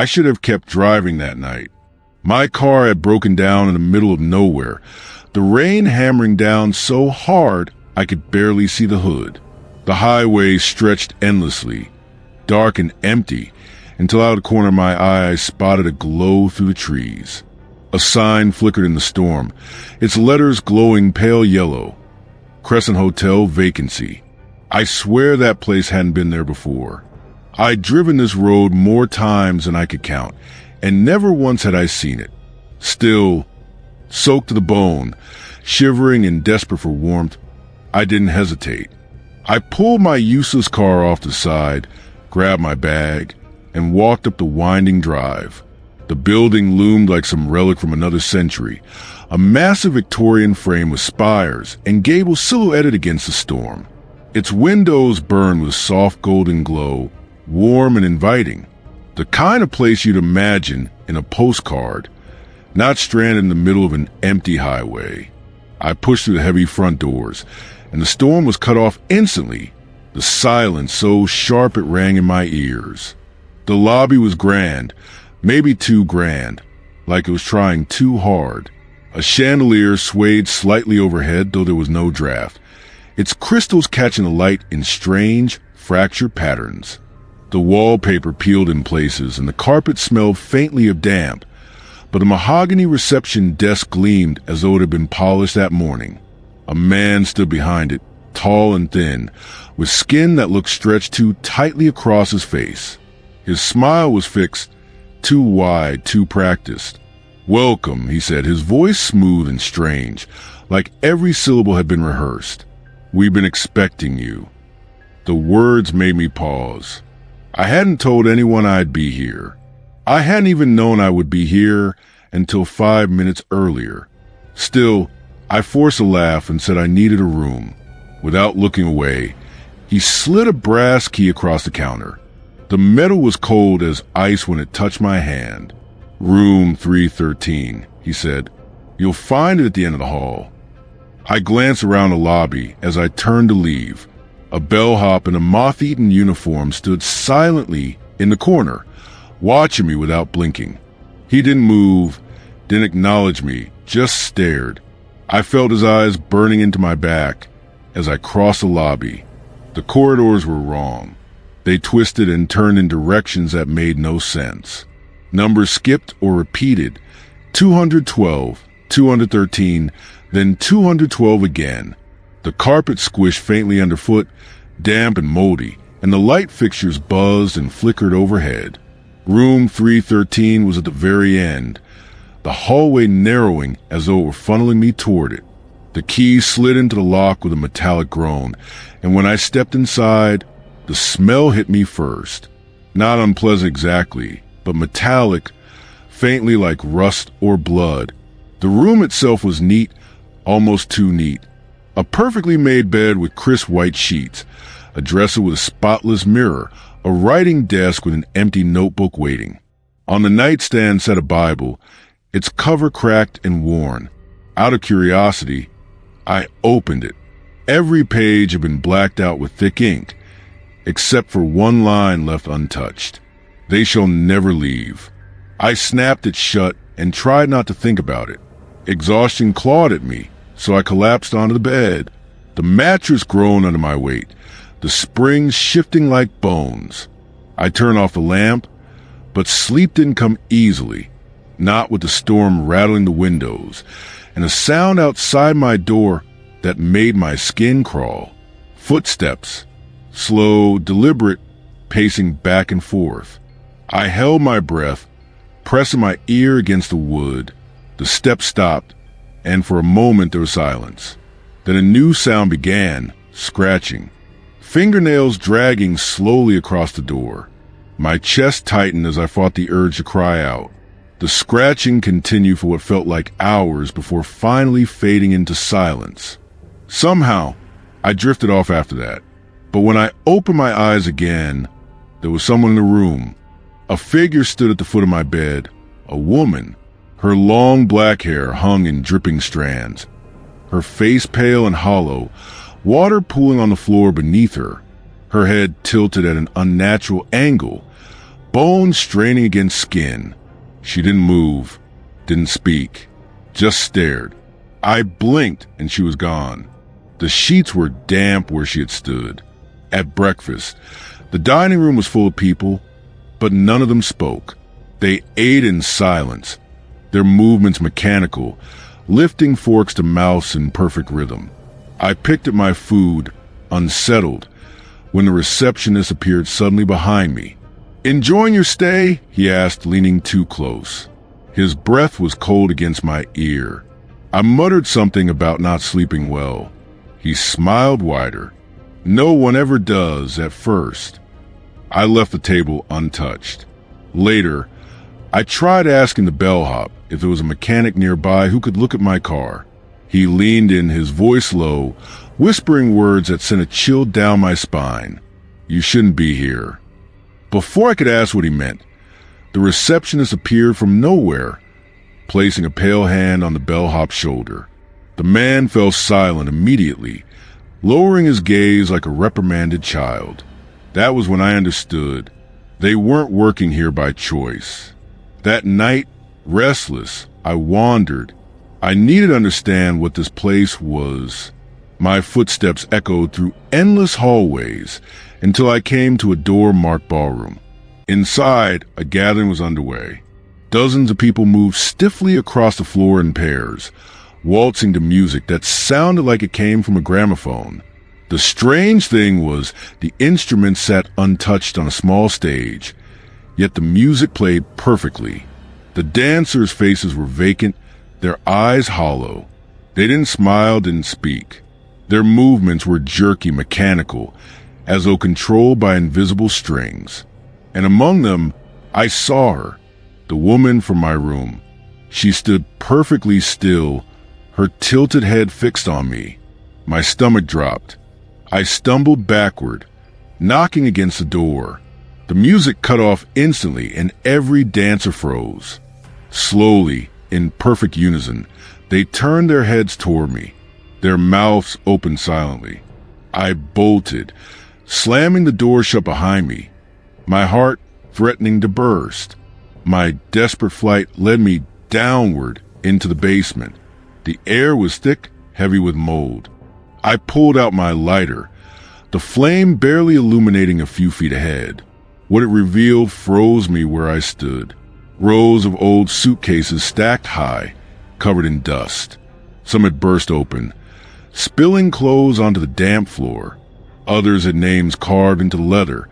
I should have kept driving that night. My car had broken down in the middle of nowhere, the rain hammering down so hard I could barely see the hood. The highway stretched endlessly, dark and empty, until out of the corner of my eye I spotted a glow through the trees. A sign flickered in the storm, its letters glowing pale yellow. Crescent Hotel vacancy. I swear that place hadn't been there before. I'd driven this road more times than I could count, and never once had I seen it. Still, soaked to the bone, shivering and desperate for warmth, I didn't hesitate. I pulled my useless car off the side, grabbed my bag, and walked up the winding drive. The building loomed like some relic from another century, a massive Victorian frame with spires and gables silhouetted against the storm. Its windows burned with a soft golden glow, warm and inviting. The kind of place you'd imagine in a postcard, not stranded in the middle of an empty highway. I pushed through the heavy front doors, and the storm was cut off instantly, the silence so sharp it rang in my ears. The lobby was grand, maybe too grand, like it was trying too hard. A chandelier swayed slightly overhead, though there was no draft, its crystals catching the light in strange, fractured patterns. The wallpaper peeled in places, and the carpet smelled faintly of damp, but the mahogany reception desk gleamed as though it had been polished that morning. A man stood behind it, tall and thin, with skin that looked stretched too tightly across his face. His smile was fixed, too wide, too practiced. "Welcome," he said, his voice smooth and strange, like every syllable had been rehearsed. "We've been expecting you." The words made me pause. I hadn't told anyone I'd be here. I hadn't even known I would be here until 5 minutes earlier. Still, I forced a laugh and said I needed a room. Without looking away, he slid a brass key across the counter. The metal was cold as ice when it touched my hand. "Room 313, he said. "You'll find it at the end of the hall." I glanced around the lobby as I turned to leave. A bellhop in a moth-eaten uniform stood silently in the corner, watching me without blinking. He didn't move, didn't acknowledge me, just stared. I felt his eyes burning into my back as I crossed the lobby. The corridors were wrong. They twisted and turned in directions that made no sense. Numbers skipped or repeated. 212, 213, then 212 again. The carpet squished faintly underfoot, damp and moldy, and the light fixtures buzzed and flickered overhead. Room 313 was at the very end, the hallway narrowing as though it were funneling me toward it. The key slid into the lock with a metallic groan, and when I stepped inside, the smell hit me first. Not unpleasant exactly, but metallic, faintly like rust or blood. The room itself was neat, almost too neat. A perfectly made bed with crisp white sheets, a dresser with a spotless mirror, a writing desk with an empty notebook waiting. On the nightstand sat a Bible, its cover cracked and worn. Out of curiosity, I opened it. Every page had been blacked out with thick ink, except for one line left untouched. "They shall never leave." I snapped it shut and tried not to think about it. Exhaustion clawed at me, so I collapsed onto the bed. The mattress groaned under my weight, the springs shifting like bones. I turned off the lamp, but sleep didn't come easily, not with the storm rattling the windows, and a sound outside my door that made my skin crawl. Footsteps, slow, deliberate, pacing back and forth. I held my breath, pressing my ear against the wood. The steps stopped, and for a moment there was silence. Then a new sound began, scratching. Fingernails dragging slowly across the door. My chest tightened as I fought the urge to cry out. The scratching continued for what felt like hours before finally fading into silence. Somehow, I drifted off after that. But when I opened my eyes again, there was someone in the room. A figure stood at the foot of my bed, a woman. Her long black hair hung in dripping strands, her face pale and hollow, water pooling on the floor beneath her, her head tilted at an unnatural angle, bone straining against skin. She didn't move, didn't speak, just stared. I blinked and she was gone. The sheets were damp where she had stood. At breakfast, the dining room was full of people, but none of them spoke. They ate in silence, their movements mechanical, lifting forks to mouths in perfect rhythm. I picked at my food, unsettled, when the receptionist appeared suddenly behind me. "Enjoying your stay?" he asked, leaning too close. His breath was cold against my ear. I muttered something about not sleeping well. He smiled wider. No one ever does at first. I left the table untouched. Later, I tried asking the bellhop if there was a mechanic nearby who could look at my car. He leaned in, his voice low, whispering words that sent a chill down my spine. "You shouldn't be here." Before I could ask what he meant, the receptionist appeared from nowhere, placing a pale hand on the bellhop's shoulder. The man fell silent immediately, lowering his gaze like a reprimanded child. That was when I understood. They weren't working here by choice. That night, restless, I wandered. I needed to understand what this place was. My footsteps echoed through endless hallways until I came to a door marked ballroom. Inside, a gathering was underway. Dozens of people moved stiffly across the floor in pairs, waltzing to music that sounded like it came from a gramophone. The strange thing was the instruments sat untouched on a small stage, yet the music played perfectly. The dancers' faces were vacant, their eyes hollow. They didn't smile, didn't speak. Their movements were jerky, mechanical, as though controlled by invisible strings. And among them, I saw her, the woman from my room. She stood perfectly still, her tilted head fixed on me. My stomach dropped. I stumbled backward, knocking against the door. The music cut off instantly, and every dancer froze. Slowly, in perfect unison, they turned their heads toward me, their mouths open silently. I bolted, slamming the door shut behind me, my heart threatening to burst. My desperate flight led me downward into the basement. The air was thick, heavy with mold. I pulled out my lighter, the flame barely illuminating a few feet ahead. What it revealed froze me where I stood. Rows of old suitcases stacked high, covered in dust. Some had burst open, spilling clothes onto the damp floor. Others had names carved into leather,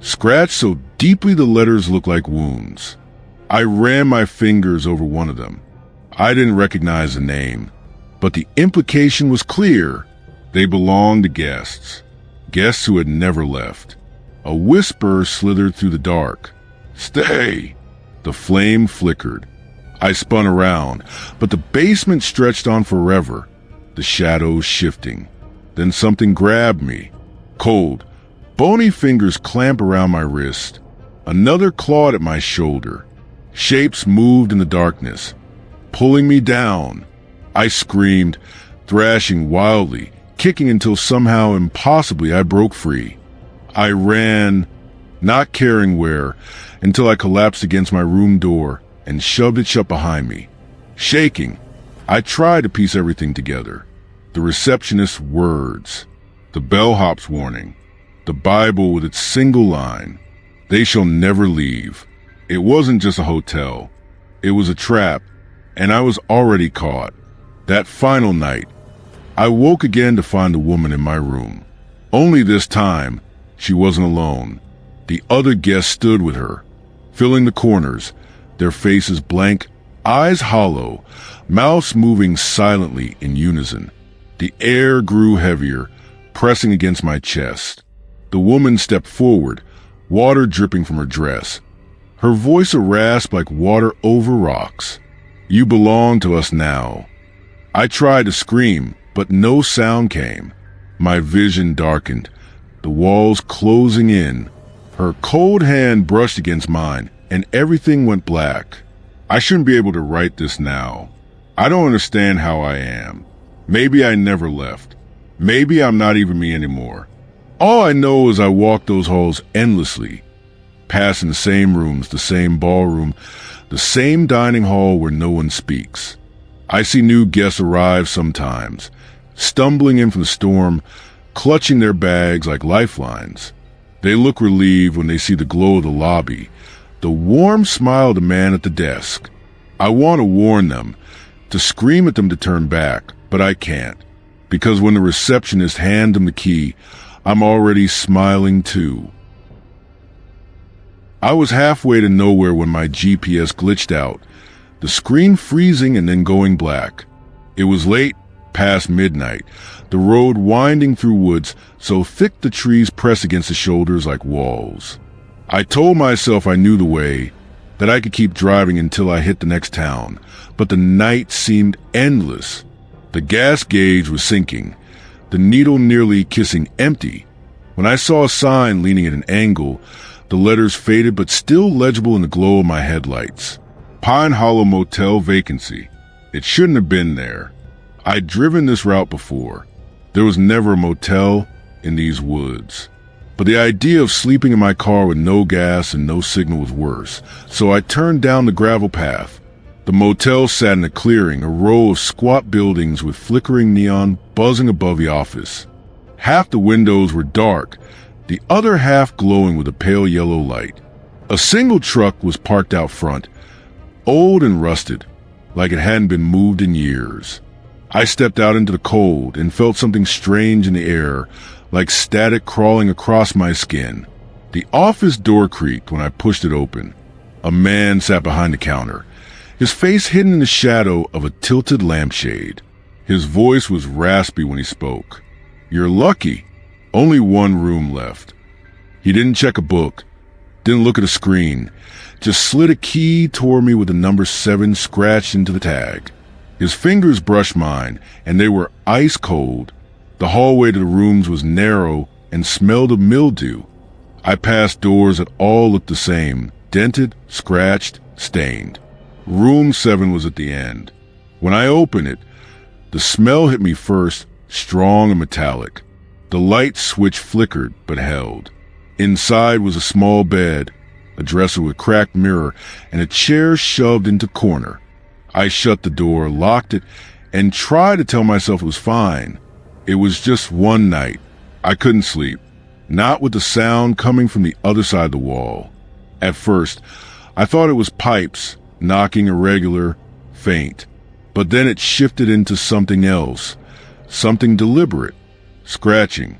scratched so deeply the letters looked like wounds. I ran my fingers over one of them. I didn't recognize the name, but the implication was clear. They belonged to guests who had never left. A whisper slithered through the dark. "Stay!" The flame flickered. I spun around, but the basement stretched on forever, the shadows shifting. Then something grabbed me. Cold, bony fingers clamped around my wrist. Another clawed at my shoulder. Shapes moved in the darkness, pulling me down. I screamed, thrashing wildly, kicking until somehow impossibly I broke free. I ran, not caring where, until I collapsed against my room door and shoved it shut behind me. Shaking, I tried to piece everything together. The receptionist's words, the bellhop's warning, the Bible with its single line, "They shall never leave." It wasn't just a hotel. It was a trap, and I was already caught. That final night, I woke again to find the woman in my room. Only this time, she wasn't alone. The other guests stood with her, filling the corners, their faces blank, eyes hollow, mouths moving silently in unison. The air grew heavier, pressing against my chest. The woman stepped forward, water dripping from her dress. Her voice a rasp like water over rocks. "You belong to us now." I tried to scream, but no sound came. My vision darkened, the walls closing in. Her cold hand brushed against mine, and everything went black. I shouldn't be able to write this now. I don't understand how I am. Maybe I never left. Maybe I'm not even me anymore. All I know is I walked those halls endlessly, passing the same rooms, the same ballroom, the same dining hall where no one speaks. I see new guests arrive sometimes, stumbling in from the storm, clutching their bags like lifelines. They look relieved when they see the glow of the lobby, the warm smile of the man at the desk. I want to warn them, to scream at them to turn back, but I can't, because when the receptionist hands them the key, I'm already smiling too. I was halfway to nowhere when my GPS glitched out, the screen freezing and then going black. It was late, past midnight, the road winding through woods so thick the trees press against the shoulders like walls. I told myself I knew the way, that I could keep driving until I hit the next town, but the night seemed endless. The gas gauge was sinking, the needle nearly kissing empty. When I saw a sign leaning at an angle, the letters faded but still legible in the glow of my headlights. Pine Hollow Motel vacancy. It shouldn't have been there. I'd driven this route before. There was never a motel in these woods. But the idea of sleeping in my car with no gas and no signal was worse, so I turned down the gravel path. The motel sat in a clearing, a row of squat buildings with flickering neon buzzing above the office. Half the windows were dark, the other half glowing with a pale yellow light. A single truck was parked out front, old and rusted, like it hadn't been moved in years. I stepped out into the cold and felt something strange in the air, like static crawling across my skin. The office door creaked when I pushed it open. A man sat behind the counter, his face hidden in the shadow of a tilted lampshade. His voice was raspy when he spoke. "You're lucky. Only one room left." He didn't check a book, didn't look at a screen, just slid a key toward me with the number 7 scratched into the tag. His fingers brushed mine, and they were ice cold. The hallway to the rooms was narrow and smelled of mildew. I passed doors that all looked the same, dented, scratched, stained. Room 7 was at the end. When I opened it, the smell hit me first, strong and metallic. The light switch flickered but held. Inside was a small bed, a dresser with cracked mirror, and a chair shoved into corner. I shut the door, locked it, and tried to tell myself it was fine. It was just one night. I couldn't sleep, not with the sound coming from the other side of the wall. At first, I thought it was pipes, knocking irregular, faint. But then it shifted into something else, something deliberate, scratching,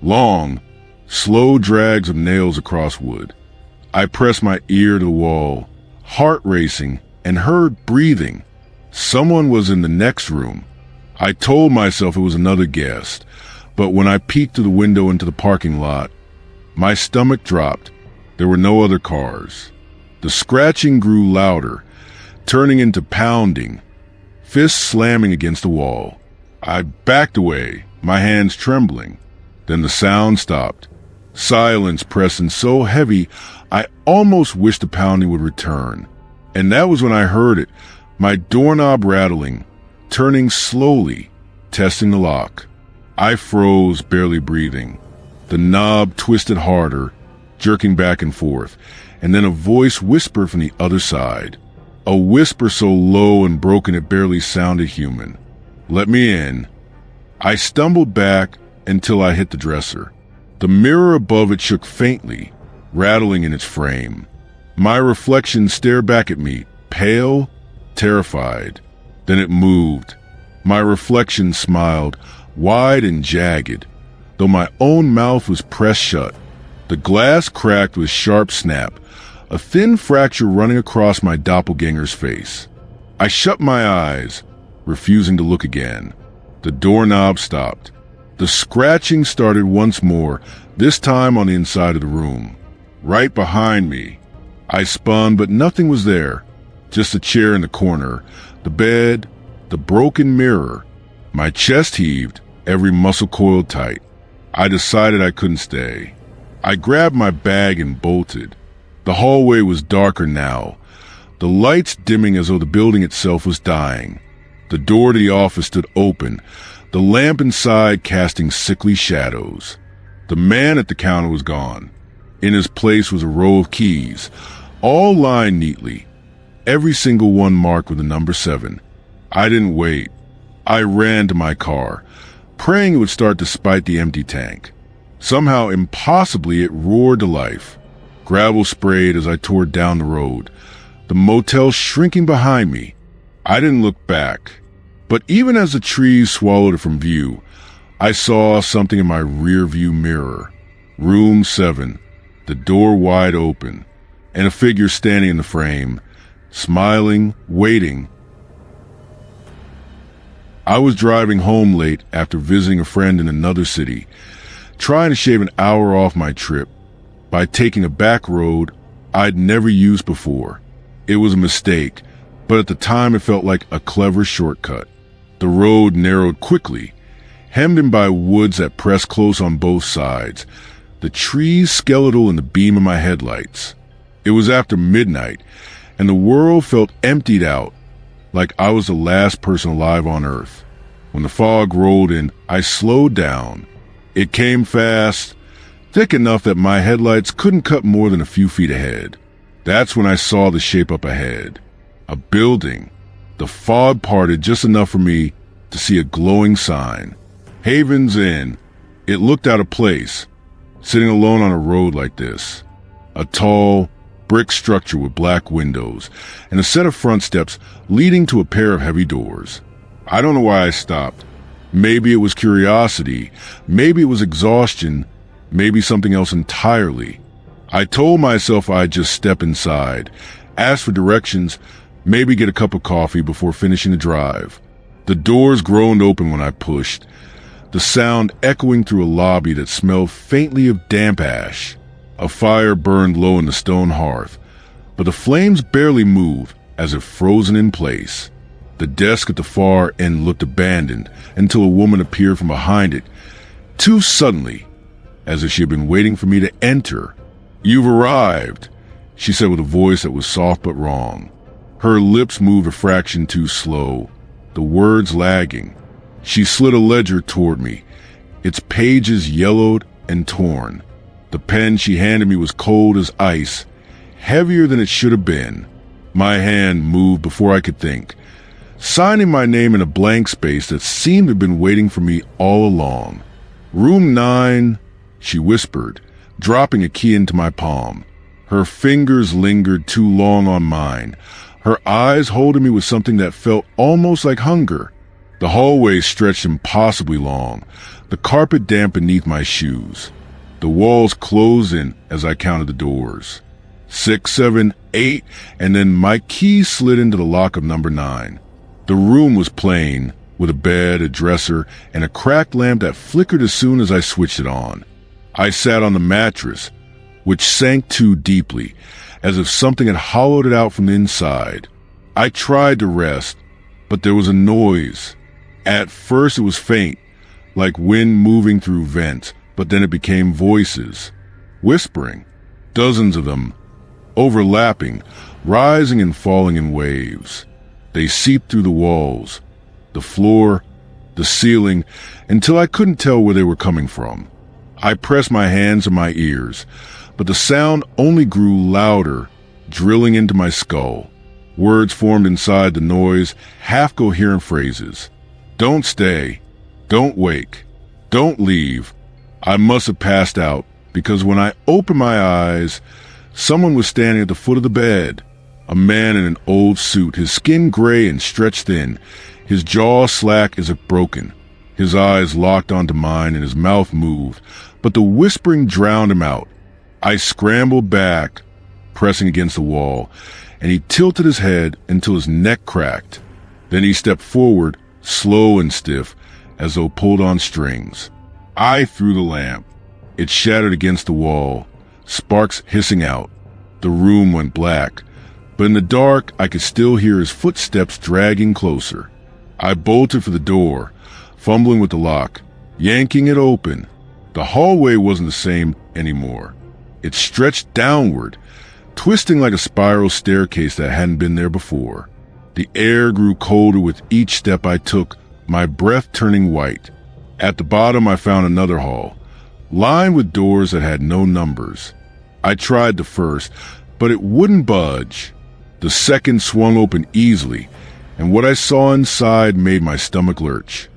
long, slow drags of nails across wood. I pressed my ear to the wall, heart racing, and heard breathing. Someone was in the next room. I told myself it was another guest, but when I peeked through the window into the parking lot, my stomach dropped. There were no other cars. The scratching grew louder, turning into pounding, fists slamming against the wall. I backed away, my hands trembling. Then the sound stopped. Silence pressing so heavy, I almost wished the pounding would return. And that was when I heard it, my doorknob rattling, turning slowly, testing the lock. I froze, barely breathing. The knob twisted harder, jerking back and forth, and then a voice whispered from the other side. A whisper so low and broken it barely sounded human. "Let me in." I stumbled back until I hit the dresser. The mirror above it shook faintly, rattling in its frame. My reflection stared back at me, pale, terrified. Then it moved. My reflection smiled, wide and jagged, though my own mouth was pressed shut. The glass cracked with sharp snap, a thin fracture running across my doppelganger's face. I shut my eyes, refusing to look again. The doorknob stopped. The scratching started once more, this time on the inside of the room. Right behind me. I spun, but nothing was there. Just a chair in the corner, the bed, the broken mirror. My chest heaved, every muscle coiled tight. I decided I couldn't stay. I grabbed my bag and bolted. The hallway was darker now, the lights dimming as though the building itself was dying. The door to the office stood open, the lamp inside casting sickly shadows. The man at the counter was gone. In his place was a row of keys, all lined neatly, every single one marked with the number 7. I didn't wait. I ran to my car, praying it would start despite the empty tank. Somehow, impossibly, it roared to life. Gravel sprayed as I tore down the road, the motel shrinking behind me. I didn't look back, but even as the trees swallowed it from view, I saw something in my rear-view mirror. Room 7, the door wide open, and a figure standing in the frame, smiling, waiting. I was driving home late after visiting a friend in another city, trying to shave an hour off my trip by taking a back road I'd never used before. It was a mistake, but at the time it felt like a clever shortcut. The road narrowed quickly, hemmed in by woods that pressed close on both sides, the trees skeletal in the beam of my headlights. It was after midnight, and the world felt emptied out, like I was the last person alive on Earth. When the fog rolled in, I slowed down. It came fast, thick enough that my headlights couldn't cut more than a few feet ahead. That's when I saw the shape up ahead. A building. The fog parted just enough for me to see a glowing sign. Haven's Inn. It looked out of place, sitting alone on a road like this. A tall, brick structure with black windows, and a set of front steps leading to a pair of heavy doors. I don't know why I stopped. Maybe it was curiosity, maybe it was exhaustion, maybe something else entirely. I told myself I'd just step inside, ask for directions, maybe get a cup of coffee before finishing the drive. The doors groaned open when I pushed, the sound echoing through a lobby that smelled faintly of damp ash. A fire burned low in the stone hearth, but the flames barely moved, as if frozen in place. The desk at the far end looked abandoned until a woman appeared from behind it, too suddenly, as if she had been waiting for me to enter. "You've arrived," she said with a voice that was soft but wrong. Her lips moved a fraction too slow, the words lagging. She slid a ledger toward me, its pages yellowed and torn. The pen she handed me was cold as ice, heavier than it should have been. My hand moved before I could think, signing my name in a blank space that seemed to have been waiting for me all along. "Room 9, she whispered, dropping a key into my palm. Her fingers lingered too long on mine, her eyes holding me with something that felt almost like hunger. The hallway stretched impossibly long, the carpet damp beneath my shoes. The walls closed in as I counted the doors. 6, 7, 8, and then my key slid into the lock of number 9. The room was plain, with a bed, a dresser, and a cracked lamp that flickered as soon as I switched it on. I sat on the mattress, which sank too deeply, as if something had hollowed it out from the inside. I tried to rest, but there was a noise. At first it was faint, like wind moving through vents, but then it became voices, whispering, dozens of them, overlapping, rising and falling in waves. They seeped through the walls, the floor, the ceiling, until I couldn't tell where they were coming from. I pressed my hands to my ears, but the sound only grew louder, drilling into my skull. Words formed inside the noise, half-coherent phrases. "Don't stay. Don't wake. Don't leave." I must have passed out, because when I opened my eyes, someone was standing at the foot of the bed. A man in an old suit, his skin gray and stretched thin, his jaw slack as if broken. His eyes locked onto mine and his mouth moved, but the whispering drowned him out. I scrambled back, pressing against the wall, and he tilted his head until his neck cracked. Then he stepped forward, slow and stiff, as though pulled on strings. I threw the lamp. It shattered against the wall, sparks hissing out. The room went black, but in the dark I could still hear his footsteps dragging closer. I bolted for the door, fumbling with the lock, yanking it open. The hallway wasn't the same anymore. It stretched downward, twisting like a spiral staircase that hadn't been there before. The air grew colder with each step I took, my breath turning white. At the bottom I found another hall, lined with doors that had no numbers. I tried the first, but it wouldn't budge. The second swung open easily, and what I saw inside made my stomach lurch.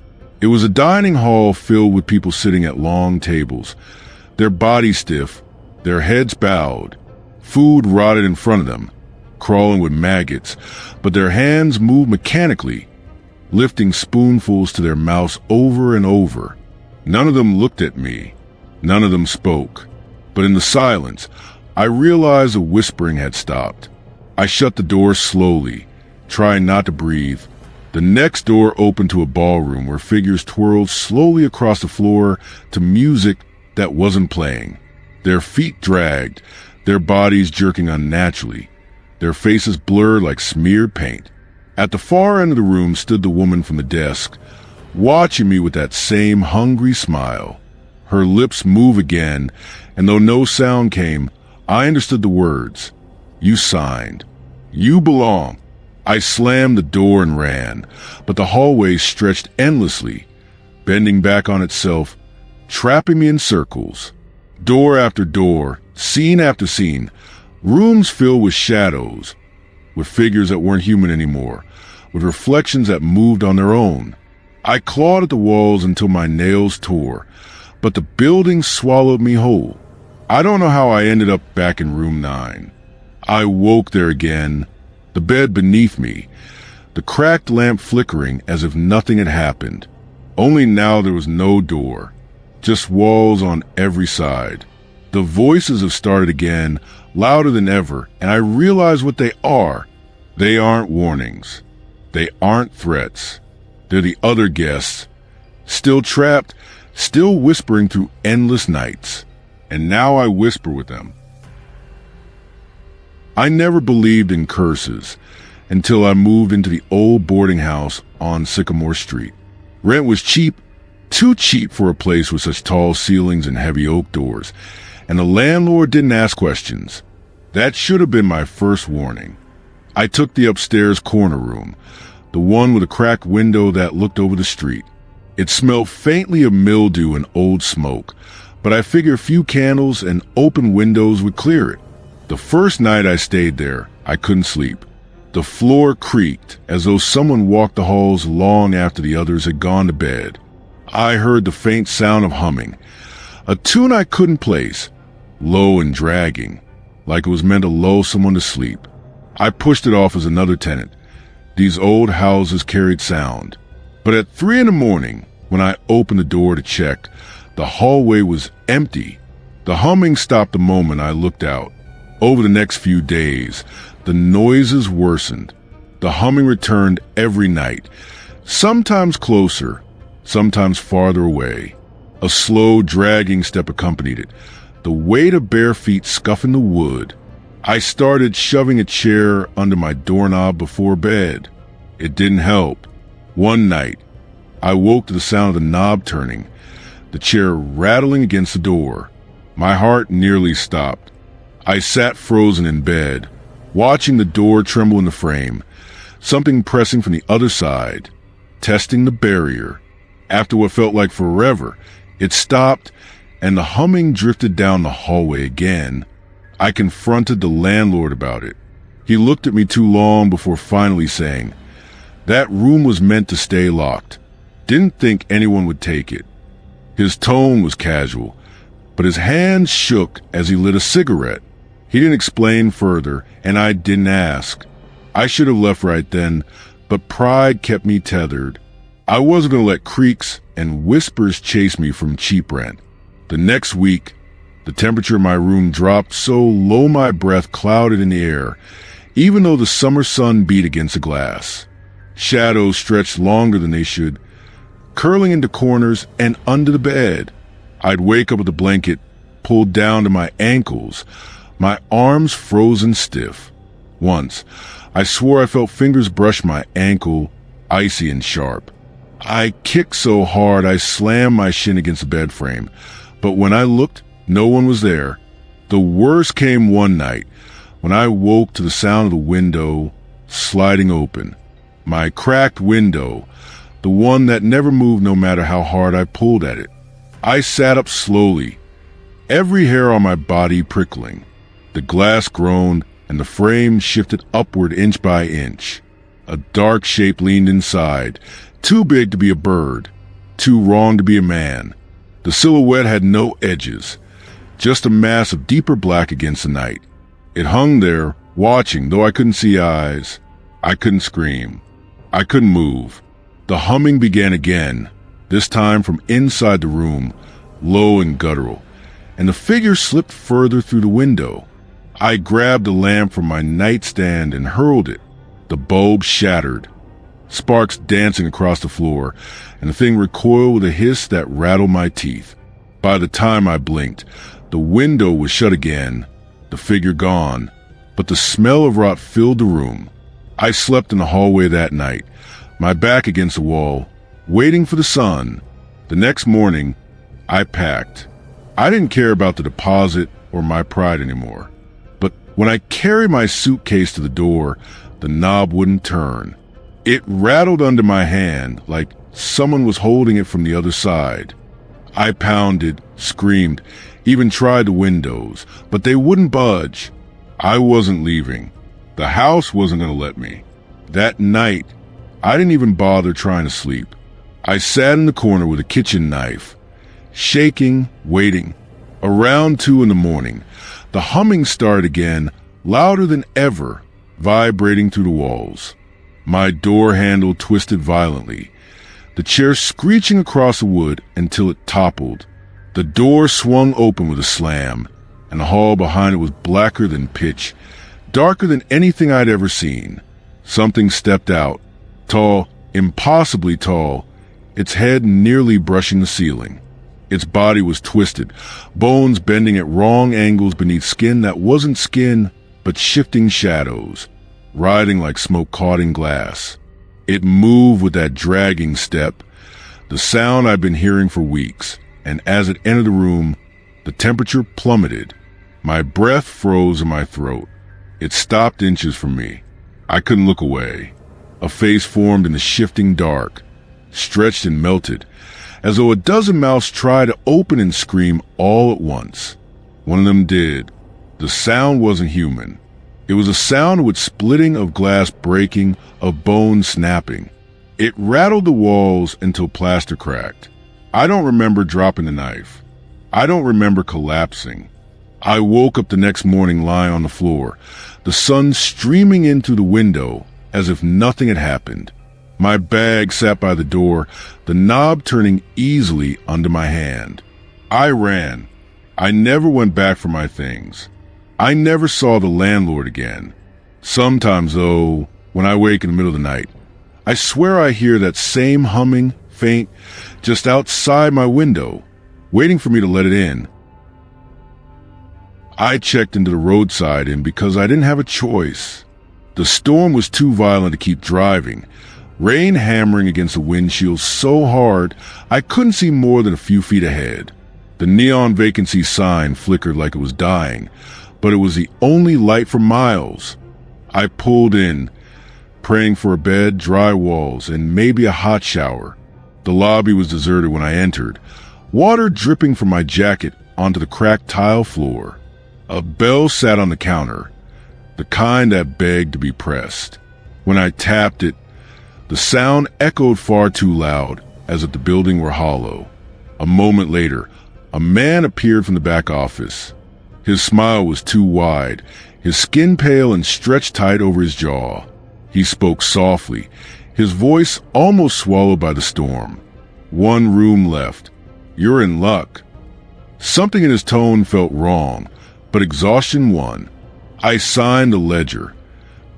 It was a dining hall filled with people sitting at long tables, their bodies stiff, their heads bowed, food rotted in front of them, crawling with maggots, but their hands moved mechanically, lifting spoonfuls to their mouths over and over. None of them looked at me. None of them spoke. But in the silence, I realized the whispering had stopped. I shut the door slowly, trying not to breathe. The next door opened to a ballroom where figures twirled slowly across the floor to music that wasn't playing. Their feet dragged, their bodies jerking unnaturally, their faces blurred like smeared paint. At the far end of the room stood the woman from the desk, watching me with that same hungry smile. Her lips move again, and though no sound came, I understood the words. You signed. You belong. I slammed the door and ran, but the hallway stretched endlessly, bending back on itself, trapping me in circles. Door after door, scene after scene, rooms filled with shadows, with figures that weren't human anymore, with reflections that moved on their own. I clawed at the walls until my nails tore, but the building swallowed me whole. I don't know how I ended up back in room 9. I woke there again, the bed beneath me, the cracked lamp flickering as if nothing had happened. Only now there was no door, just walls on every side. The voices have started again, louder than ever, and I realize what they are. They aren't warnings. They aren't threats. They're the other guests, still trapped, still whispering through endless nights. And now I whisper with them. I never believed in curses until I moved into the old boarding house on Sycamore Street. Rent was cheap, too cheap for a place with such tall ceilings and heavy oak doors, and the landlord didn't ask questions. That should have been my first warning. I took the upstairs corner room, the one with a cracked window that looked over the street. It smelled faintly of mildew and old smoke, but I figured a few candles and open windows would clear it. The first night I stayed there, I couldn't sleep. The floor creaked as though someone walked the halls long after the others had gone to bed. I heard the faint sound of humming, a tune I couldn't place, low and dragging, like it was meant to lull someone to sleep. I pushed it off as another tenant. These old houses carried sound. But at 3 a.m, when I opened the door to check, the hallway was empty. The humming stopped the moment I looked out. Over the next few days, the noises worsened. The humming returned every night, sometimes closer, sometimes farther away. A slow, dragging step accompanied it, the weight of bare feet scuffing the wood. I started shoving a chair under my doorknob before bed. It didn't help. One night, I woke to the sound of the knob turning, the chair rattling against the door. My heart nearly stopped. I sat frozen in bed, watching the door tremble in the frame, something pressing from the other side, testing the barrier. After what felt like forever, it stopped, and the humming drifted down the hallway again. I confronted the landlord about it. He looked at me too long before finally saying, "That room was meant to stay locked. Didn't think anyone would take it." His tone was casual, but his hands shook as he lit a cigarette. He didn't explain further, and I didn't ask. I should have left right then, but pride kept me tethered. I wasn't going to let creaks and whispers chase me from cheap rent. The next week, the temperature in my room dropped so low my breath clouded in the air, even though the summer sun beat against the glass. Shadows stretched longer than they should, curling into corners and under the bed. I'd wake up with the blanket pulled down to my ankles, my arms frozen stiff. Once, I swore I felt fingers brush my ankle, icy and sharp. I kicked so hard I slammed my shin against the bed frame, but when I looked, no one was there. The worst came one night, when I woke to the sound of the window sliding open. My cracked window, the one that never moved no matter how hard I pulled at it. I sat up slowly, every hair on my body prickling. The glass groaned, and the frame shifted upward inch by inch. A dark shape leaned inside, too big to be a bird, too wrong to be a man. The silhouette had no edges, just a mass of deeper black against the night. It hung there, watching, though I couldn't see eyes. I couldn't scream. I couldn't move. The humming began again, this time from inside the room, low and guttural, and the figure slipped further through the window. I grabbed the lamp from my nightstand and hurled it. The bulb shattered, sparks dancing across the floor, and the thing recoiled with a hiss that rattled my teeth. By the time I blinked, the window was shut again, the figure gone, but the smell of rot filled the room. I slept in the hallway that night, my back against the wall, waiting for the sun. The next morning, I packed. I didn't care about the deposit or my pride anymore. But when I carried my suitcase to the door, the knob wouldn't turn. It rattled under my hand like someone was holding it from the other side. I pounded, screamed, even tried the windows, but they wouldn't budge. I wasn't leaving. The house wasn't going to let me. That night, I didn't even bother trying to sleep. I sat in the corner with a kitchen knife, shaking, waiting. Around 2 a.m, the humming started again, louder than ever, vibrating through the walls. My door handle twisted violently, the chair screeching across the wood until it toppled. The door swung open with a slam, and the hall behind it was blacker than pitch, darker than anything I'd ever seen. Something stepped out, tall, impossibly tall, its head nearly brushing the ceiling. Its body was twisted, bones bending at wrong angles beneath skin that wasn't skin, but shifting shadows, riding like smoke caught in glass. It moved with that dragging step, the sound I'd been hearing for weeks, and as it entered the room, the temperature plummeted. My breath froze in my throat. It stopped inches from me. I couldn't look away. A face formed in the shifting dark, stretched and melted, as though a dozen mouths tried to open and scream all at once. One of them did. The sound wasn't human. It was a sound with splitting of glass breaking, of bone snapping. It rattled the walls until plaster cracked. I don't remember dropping the knife. I don't remember collapsing. I woke up the next morning lying on the floor, the sun streaming in through the window as if nothing had happened. My bag sat by the door, the knob turning easily under my hand. I ran. I never went back for my things. I never saw the landlord again. Sometimes, though, when I wake in the middle of the night, I swear I hear that same humming, faint, just outside my window, waiting for me to let it in. I checked into the roadside inn because I didn't have a choice. The storm was too violent to keep driving, rain hammering against the windshield so hard I couldn't see more than a few feet ahead. The neon vacancy sign flickered like it was dying, but it was the only light for miles. I pulled in, praying for a bed, dry walls, and maybe a hot shower. The lobby was deserted when I entered, water dripping from my jacket onto the cracked tile floor. A bell sat on the counter, the kind that begged to be pressed. When I tapped it, the sound echoed far too loud, as if the building were hollow. A moment later, a man appeared from the back office. His smile was too wide, his skin pale and stretched tight over his jaw. He spoke softly, his voice almost swallowed by the storm. "One room left. You're in luck." Something in his tone felt wrong, but exhaustion won. I signed the ledger,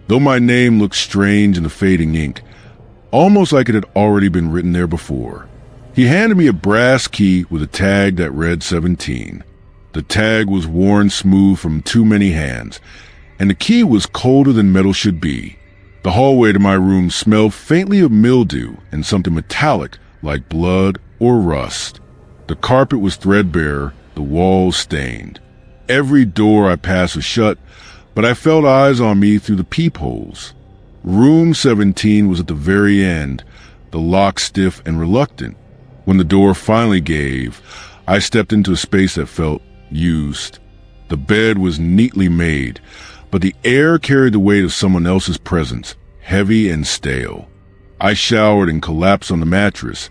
though my name looked strange in the fading ink, almost like it had already been written there before. He handed me a brass key with a tag that read 17. The tag was worn smooth from too many hands, and the key was colder than metal should be. The hallway to my room smelled faintly of mildew and something metallic like blood or rust. The carpet was threadbare, the walls stained. Every door I passed was shut, but I felt eyes on me through the peepholes. Room 17 was at the very end, the lock stiff and reluctant. When the door finally gave, I stepped into a space that felt used. The bed was neatly made, but the air carried the weight of someone else's presence, heavy and stale. I showered and collapsed on the mattress,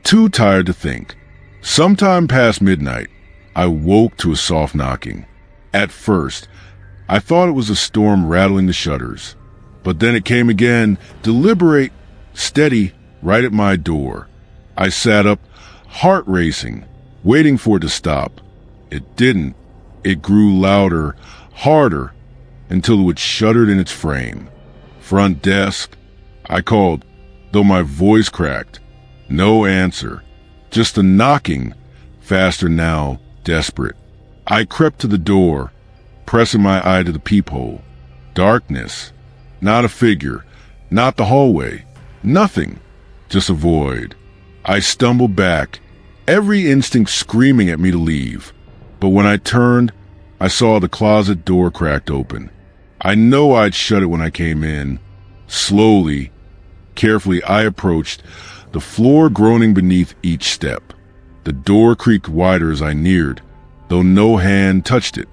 too tired to think. Sometime past midnight, I woke to a soft knocking. At first, I thought it was a storm rattling the shutters, but then it came again, deliberate, steady, right at my door. I sat up, heart racing, waiting for it to stop. It didn't. It grew louder, harder, until it shuddered in its frame. Front desk. I called, though my voice cracked. No answer. Just a knocking, faster now, desperate. I crept to the door, pressing my eye to the peephole. Darkness. Not a figure. Not the hallway. Nothing. Just a void. I stumbled back, every instinct screaming at me to leave. But when I turned, I saw the closet door cracked open. I know I'd shut it when I came in. Slowly, carefully, I approached, the floor groaning beneath each step. The door creaked wider as I neared, though no hand touched it.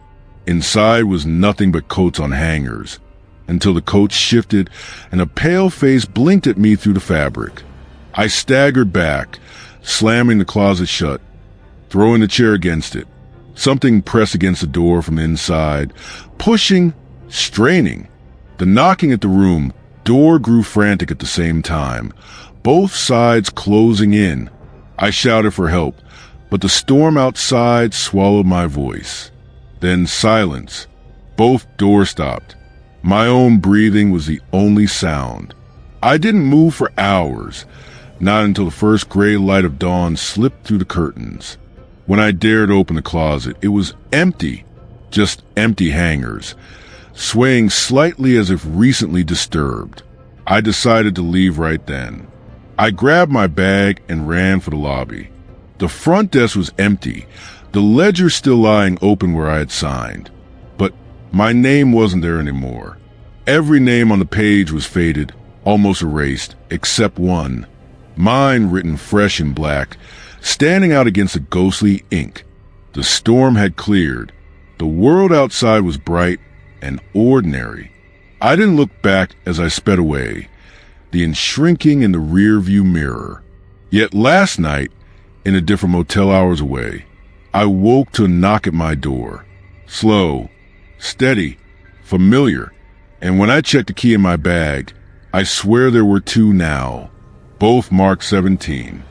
Inside was nothing but coats on hangers, until the coats shifted and a pale face blinked at me through the fabric. I staggered back, slamming the closet shut, throwing the chair against it. Something pressed against the door from the inside, pushing, straining. The knocking at the room door grew frantic at the same time, both sides closing in. I shouted for help, but the storm outside swallowed my voice. Then silence. Both doors stopped. My own breathing was the only sound. I didn't move for hours, not until the first gray light of dawn slipped through the curtains. When I dared open the closet, it was empty, just empty hangers, swaying slightly as if recently disturbed. I decided to leave right then. I grabbed my bag and ran for the lobby. The front desk was empty, the ledger still lying open where I had signed. But my name wasn't there anymore. Every name on the page was faded, almost erased, except one. Mine written fresh in black, standing out against the ghostly ink. The storm had cleared. The world outside was bright and ordinary. I didn't look back as I sped away, the shrinking in the rear-view mirror. Yet last night, in a different motel hours away, I woke to a knock at my door. Slow, steady, familiar. And when I checked the key in my bag, I swear there were two now, both marked 17.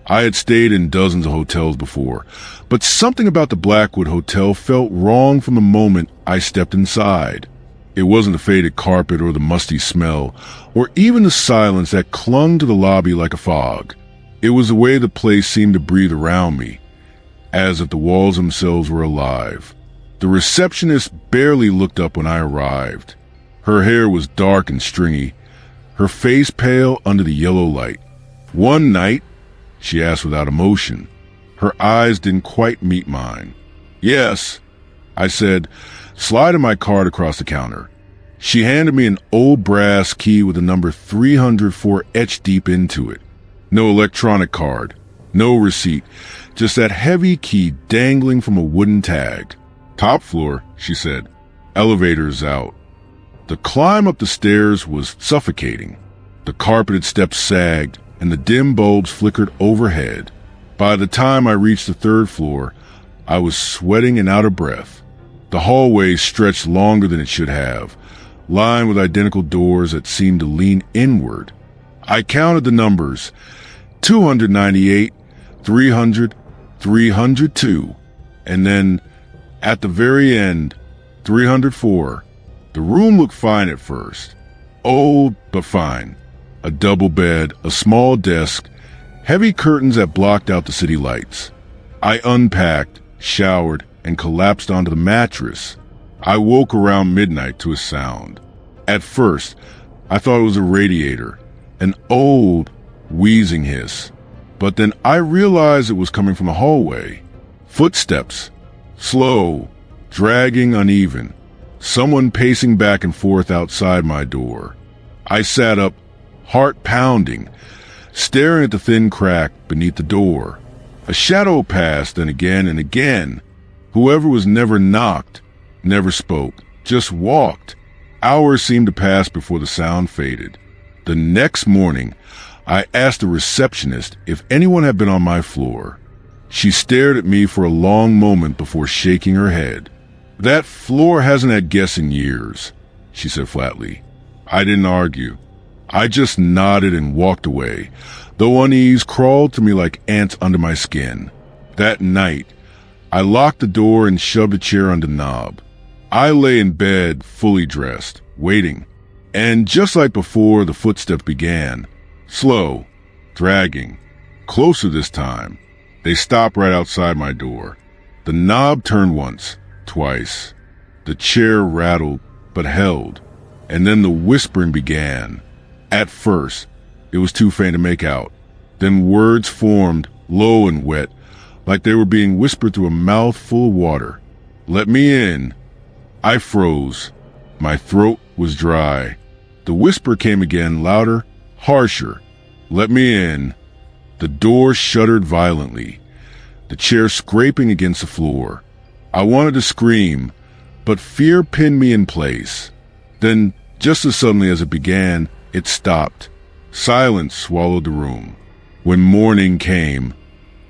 I had stayed in dozens of hotels before, but something about the Blackwood Hotel felt wrong from the moment I stepped inside. It wasn't the faded carpet or the musty smell, or even the silence that clung to the lobby like a fog. It was the way the place seemed to breathe around me, as if the walls themselves were alive. The receptionist barely looked up when I arrived. Her hair was dark and stringy, her face pale under the yellow light. "One night?" she asked without emotion. Her eyes didn't quite meet mine. "Yes," I said, sliding my card across the counter. She handed me an old brass key with the number 304 etched deep into it. No electronic card, no receipt, just that heavy key dangling from a wooden tag. "Top floor," she said. "Elevators out." The climb up the stairs was suffocating. The carpeted steps sagged, and the dim bulbs flickered overhead. By the time I reached the third floor, I was sweating and out of breath. The hallway stretched longer than it should have, lined with identical doors that seemed to lean inward. I counted the numbers: 298, 300, 302, and then, at the very end, 304. The room looked fine at first. Old, but fine. A double bed, a small desk, heavy curtains that blocked out the city lights. I unpacked, showered, and collapsed onto the mattress. I woke around midnight to a sound. At first, I thought it was a radiator, an old, wheezing hiss. But then I realized it was coming from the hallway. Footsteps. Slow, dragging, uneven. Someone pacing back and forth outside my door. I sat up, heart pounding, staring at the thin crack beneath the door. A shadow passed, and again, Whoever was never knocked, never spoke, just walked. Hours seemed to pass before the sound faded. The next morning, I asked the receptionist if anyone had been on my floor. She stared at me for a long moment before shaking her head. "That floor hasn't had guests in years," she said flatly. I didn't argue. I just nodded and walked away, though unease crawled through me like ants under my skin. That night, I locked the door and shoved a chair under the knob. I lay in bed, fully dressed, waiting. And just like before, the footsteps began. Slow, dragging, closer this time. They stopped right outside my door. The knob turned once, twice. The chair rattled, but held. And then the whispering began. At first, it was too faint to make out. Then words formed, low and wet, like they were being whispered through a mouth full of water. "Let me in." I froze. My throat was dry. The whisper came again, louder, harsher. "Let me in." The door shuddered violently, the chair scraping against the floor. I wanted to scream, but fear pinned me in place. Then, just as suddenly as it began, it stopped. Silence swallowed the room. When morning came,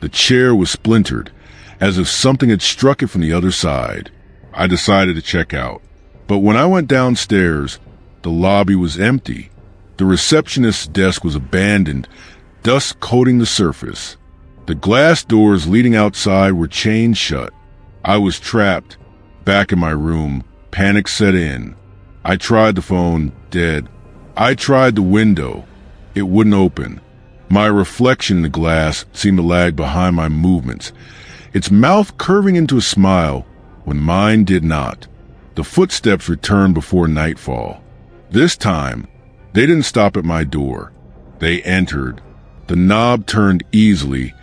the chair was splintered, as if something had struck it from the other side. I decided to check out. But when I went downstairs, the lobby was empty. The receptionist's desk was abandoned, dust coating the surface. The glass doors leading outside were chained shut. I was trapped, back in my room. Panic set in. I tried the phone, dead. I tried the window. It wouldn't open. My reflection in the glass seemed to lag behind my movements, its mouth curving into a smile when mine did not. The footsteps returned before nightfall. This time, they didn't stop at my door. They entered. The knob turned easily.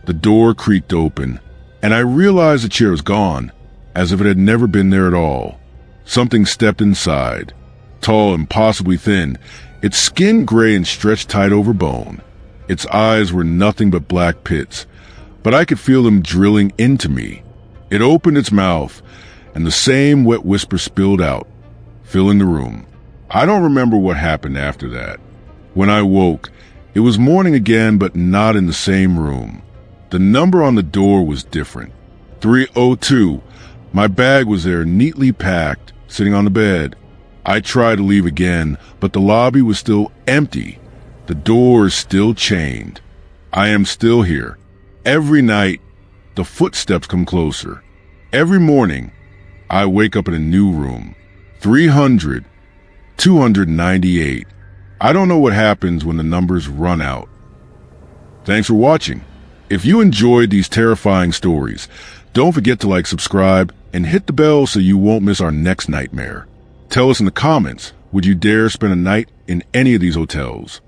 The door creaked open, and I realized the chair was gone, as if it had never been there at all. Something stepped inside, tall and possibly thin, its skin gray and stretched tight over bone. Its eyes were nothing but black pits, but I could feel them drilling into me. It opened its mouth, and the same wet whisper spilled out, filling the room. I don't remember what happened after that. When I woke, it was morning again, but not in the same room. The number on the door was different. 302. My bag was there, neatly packed, sitting on the bed. I tried to leave again, but the lobby was still empty. The doors still chained. I am still here. Every night, the footsteps come closer. Every morning, I wake up in a new room. 300. 298. I don't know what happens when the numbers run out. Thanks for watching. If you enjoyed these terrifying stories, don't forget to like, subscribe, and hit the bell so you won't miss our next nightmare. Tell us in the comments, would you dare spend a night in any of these hotels?